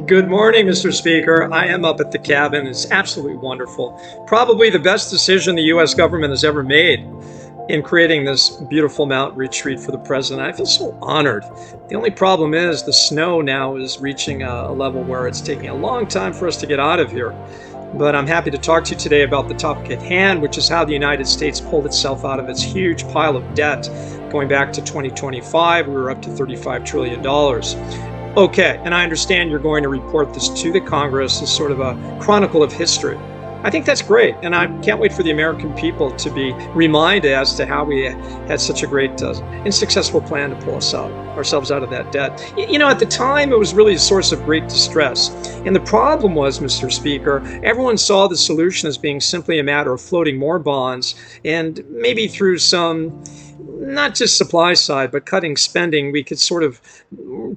Good morning, Mr. Speaker. I am up at the cabin. It's absolutely wonderful. Probably the best decision the U.S. government has ever made in creating this beautiful mountain retreat for the president. I feel so honored. The only problem is the snow now is reaching a level where it's taking a long time for us to get out of here. But I'm happy to talk to you today about the topic at hand, which is how the United States pulled itself out of its huge pile of debt. Going back to 2025, we were up to $35 trillion. Okay, and I understand you're going to report this to the Congress as sort of a chronicle of history. I think that's great, and I can't wait for the American people to be reminded as to how we had such a great and successful plan to pull ourselves out of that debt. At the time, it was really a source of great distress. And the problem was, Mr. Speaker, everyone saw the solution as being simply a matter of floating more bonds and maybe through some not just supply side, but cutting spending, we could sort of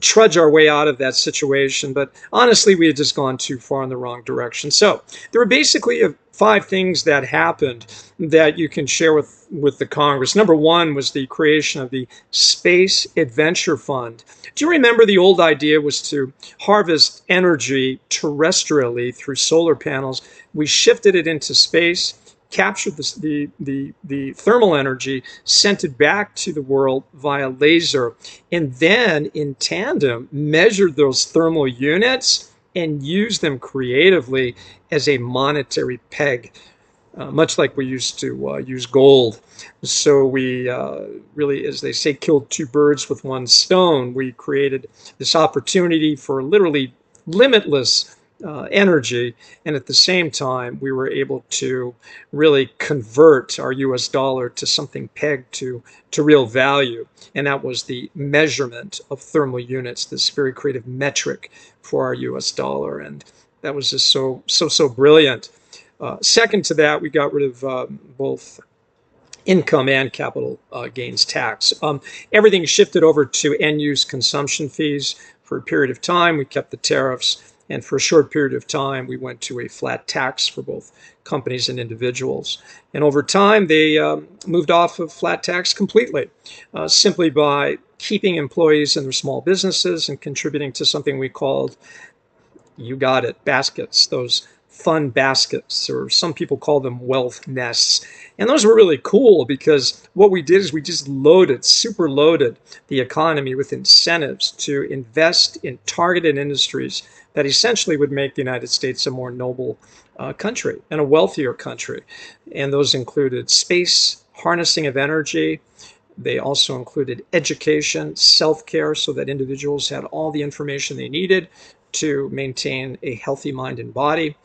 trudge our way out of that situation. But honestly, we had just gone too far in the wrong direction. So there were basically 5 things that happened that you can share with the Congress. Number one was the creation of the Space Adventure Fund. Do you remember the old idea was to harvest energy terrestrially through solar panels? We shifted it into space, captured the thermal energy, sent it back to the world via laser, and then in tandem measured those thermal units and used them creatively as a monetary peg, much like we used to use gold. So we really, as they say, killed 2 birds with 1 stone. We created this opportunity for literally limitless energy, and at the same time we were able to really convert our US dollar to something pegged to real value, and that was the measurement of thermal units, this very creative metric for our US dollar, and that was just so brilliant. Second to that, we got rid of both income and capital gains tax. Everything shifted over to end-use consumption fees. For a period of time, we kept the tariffs, and for a short period of time, we went to a flat tax for both companies and individuals. And over time, they moved off of flat tax completely, simply by keeping employees in their small businesses and contributing to something we called, you got it, baskets, those fun baskets, or some people call them wealth nests. And those were really cool because what we did is we just super loaded the economy with incentives to invest in targeted industries that essentially would make the United States a more noble country and a wealthier country. And those included space, harnessing of energy. They also included education, self-care, so that individuals had all the information they needed to maintain a healthy mind and body,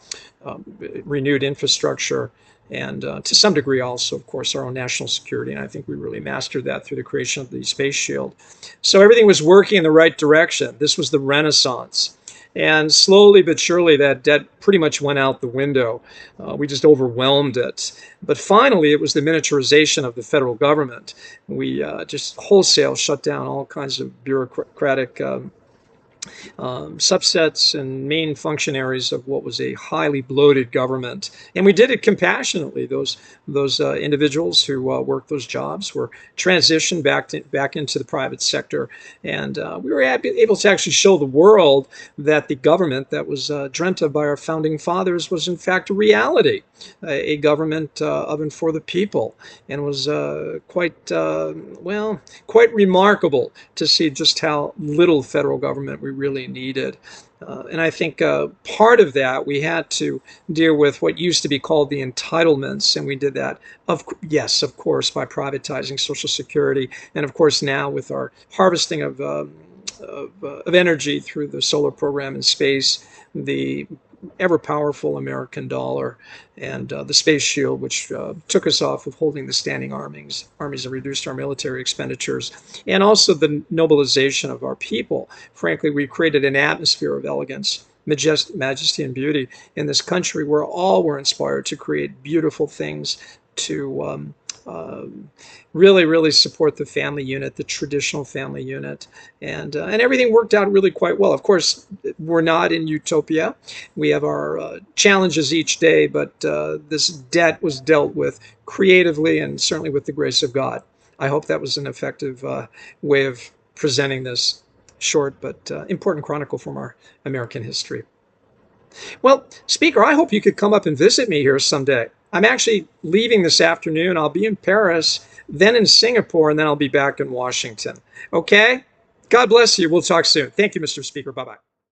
renewed infrastructure, and to some degree also, of course, our own national security. And I think we really mastered that through the creation of the Space Shield. So everything was working in the right direction. This was the Renaissance. And slowly but surely, that debt pretty much went out the window. We just overwhelmed it. But finally, it was the miniaturization of the federal government. We just wholesale shut down all kinds of bureaucratic subsets and main functionaries of what was a highly bloated government. And we did it compassionately. Those individuals who worked those jobs were transitioned back into the private sector. And we were able to actually show the world that the government that was dreamt of by our founding fathers was in fact a reality, a government of and for the people, and was quite remarkable to see just how little federal government we really needed. And I think part of that, we had to deal with what used to be called the entitlements, and we did that, of course, by privatizing Social Security, and of course now with our harvesting of energy through the solar program in space, the ever-powerful American dollar, and the Space Shield, which took us off of holding the standing armies and reduced our military expenditures, and also the nobilization of our people. Frankly, we created an atmosphere of elegance, majesty, and beauty in this country where all were inspired to create beautiful things, to really support the family unit, the traditional family unit, and everything worked out really quite well. Of course, we're not in utopia. We have our challenges each day, but this debt was dealt with creatively and certainly with the grace of God. I hope that was an effective way of presenting this. short but important chronicle from our American history. Well, Speaker, I hope you could come up and visit me here someday. I'm actually leaving this afternoon. I'll be in Paris, then in Singapore, and then I'll be back in Washington. Okay? God bless you. We'll talk soon. Thank you, Mr. Speaker. Bye-bye.